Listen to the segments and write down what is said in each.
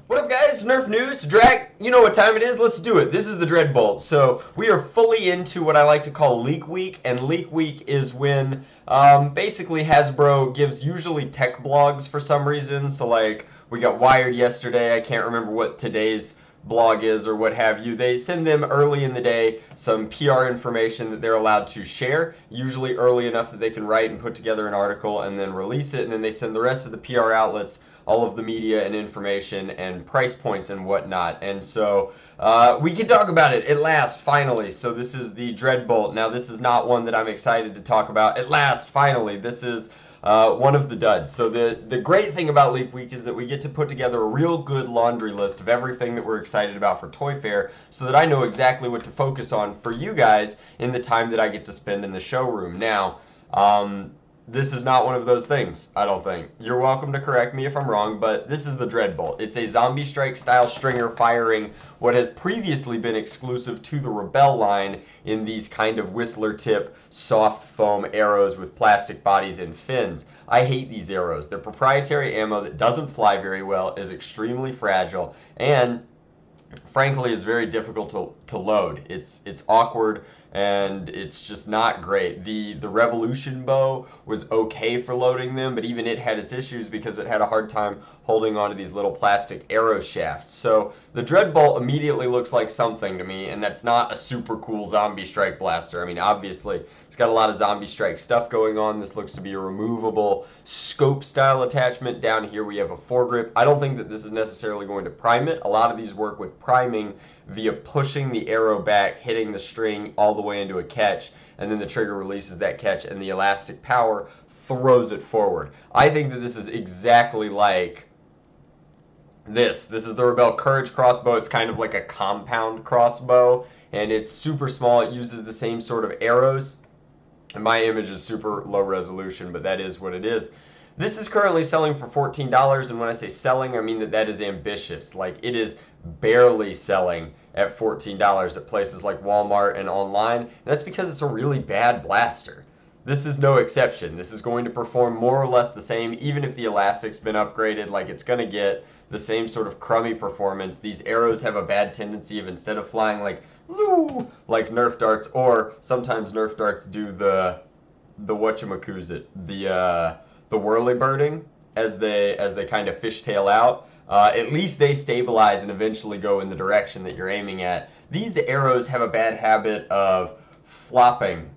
What up, guys? Nerf news. Drag, you know what time it is. Let's do it. This is the Dreadbolt. So we are fully into what I like to call Leak Week, and Leak Week is when basically Hasbro gives usually tech blogs for some reason. So like we got Wired yesterday. I can't remember what today's blog is or what have you. They send them early in the day some PR information that they're allowed to share, usually early enough that they can write and put together an article and then release it, and then they send the rest of the PR outlets all of the media and information and price points and whatnot. And so we can talk about it at last, finally. So this is the Dreadbolt. Now, this is not one that I'm excited to talk about at last, finally. This is one of the duds. So the great thing about Leak Week is that we get to put together a real good laundry list of everything that we're excited about for Toy Fair so that I know exactly what to focus on for you guys in the time that I get to spend in the showroom. Now, this is not one of those things, I don't think. You're welcome to correct me if I'm wrong, but this is the Dreadbolt. It's a Zombie Strike style stringer firing what has previously been exclusive to the Rebel line in these kind of Whistler tip soft foam arrows with plastic bodies and fins. I hate these arrows. They're proprietary ammo that doesn't fly very well, is extremely fragile, and frankly is very difficult to load. It's awkward and it's just not great. The Revolution bow was okay for loading them, but even it had its issues because it had a hard time holding onto these little plastic arrow shafts. So the Dreadbolt immediately looks like something to me, and that's not a super cool Zombie Strike blaster. I mean, obviously it's got a lot of Zombie Strike stuff going on. This looks to be a removable scope style attachment. Down here we have a foregrip. I don't think that this is necessarily going to prime it. A lot of these work with priming via pushing the arrow back, hitting the string all the way into a catch, and then the trigger releases that catch and the elastic power throws it forward. I think that this is exactly like this. This is the Rebel Courage crossbow. It's kind of like a compound crossbow, and it's super small. It uses the same sort of arrows. And my image is super low resolution, but that is what it is. This is currently selling for $14, and when I say selling, I mean that is ambitious. Like, it is barely selling at $14 at places like Walmart and online. And that's because it's a really bad blaster. This is no exception. This is going to perform more or less the same, even if the elastic's been upgraded. Like, it's going to get the same sort of crummy performance. These arrows have a bad tendency of, instead of flying like zoo, like Nerf darts, or sometimes Nerf darts do the whatchamacoozit, the whirly birding as they kind of fishtail out. At least they stabilize and eventually go in the direction that you're aiming at. These arrows have a bad habit of flopping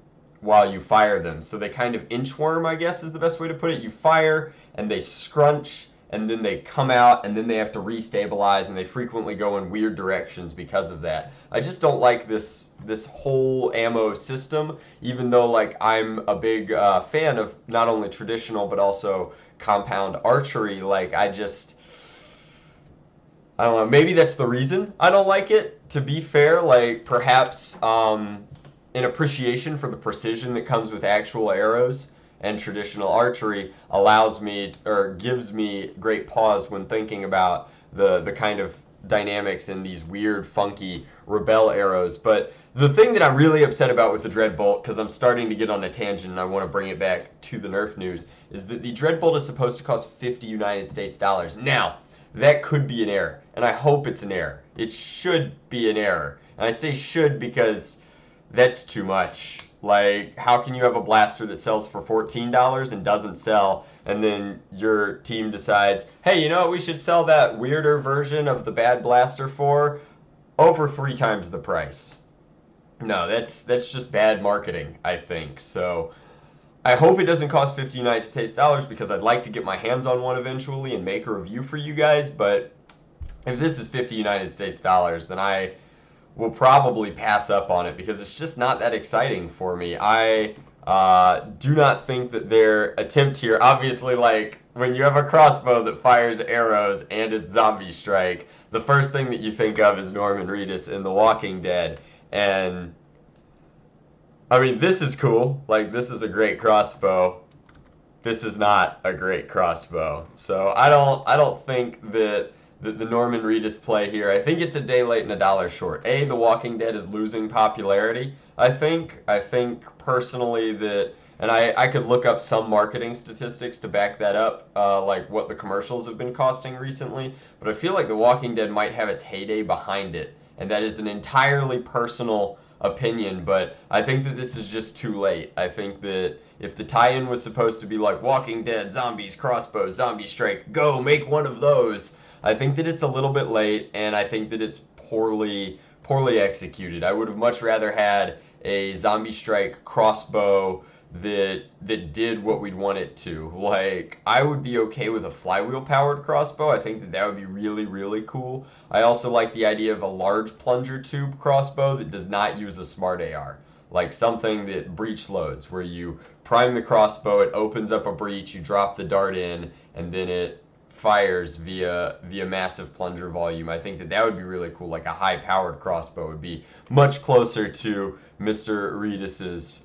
while you fire them. So they kind of inchworm, I guess is the best way to put it. You fire and they scrunch and then they come out and then they have to restabilize, and they frequently go in weird directions because of that. I just don't like this whole ammo system, even though like I'm a big fan of not only traditional but also compound archery. Like, I don't know, maybe that's the reason I don't like it, to be fair. Like, perhaps an appreciation for the precision that comes with actual arrows and traditional archery allows me, or gives me, great pause when thinking about the kind of dynamics in these weird, funky Rebel arrows. But the thing that I'm really upset about with the Dreadbolt, because I'm starting to get on a tangent and I want to bring it back to the Nerf news, is that the Dreadbolt is supposed to cost 50 United States dollars. Now, that could be an error, and I hope it's an error. It should be an error. And I say should because that's too much. Like, how can you have a blaster that sells for $14 and doesn't sell, and then your team decides, hey, you know what, we should sell that weirder version of the bad blaster for over 3 times the price? No, that's just bad marketing, I think. So I hope it doesn't cost 50 United States dollars, because I'd like to get my hands on one eventually and make a review for you guys. But if this is 50 United States dollars, then I will probably pass up on it, because it's just not that exciting for me. I do not think that their attempt here, obviously, like, when you have a crossbow that fires arrows and it's Zombie Strike, the first thing that you think of is Norman Reedus in The Walking Dead. And I mean, this is cool. Like, this is a great crossbow. This is not a great crossbow. So I don't think that the Norman Reedus play here. I think it's a day late and a dollar short. The Walking Dead is losing popularity. I think personally that And I could look up some marketing statistics to back that up, like what the commercials have been costing recently. But I feel like The Walking Dead might have its heyday behind it, and that is an entirely personal opinion. But I think that this is just too late. I think that if the tie-in was supposed to be like Walking Dead, zombies, crossbows, zombie strike, go make one of those, I think that it's a little bit late, and I think that it's poorly executed. I would have much rather had a zombie strike crossbow that did what we'd want it to. Like, I would be okay with a flywheel powered crossbow. I think that that would be really cool. I also like the idea of a large plunger tube crossbow that does not use a smart AR. Like something that breech loads, where you prime the crossbow, it opens up a breech, you drop the dart in, and then it fires via massive plunger volume. I think that that would be really cool. Like a high powered crossbow would be much closer to Mr. Reedus's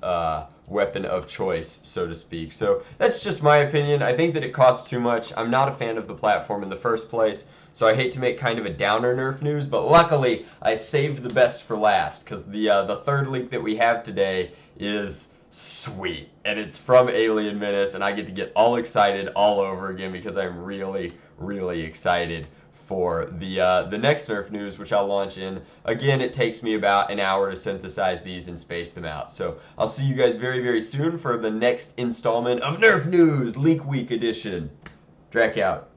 weapon of choice, so to speak. So that's just my opinion. I think that it costs too much. I'm not a fan of the platform in the first place, so I hate to make kind of a downer Nerf news, but luckily I saved the best for last, because the third leak that we have today is sweet, and it's from Alien Menace, and I get to get all excited all over again because I'm really excited for the next Nerf news, which I'll launch in. Again, it takes me about an hour to synthesize these and space them out. So I'll see you guys very soon for the next installment of Nerf News Leak Week edition. Drac out.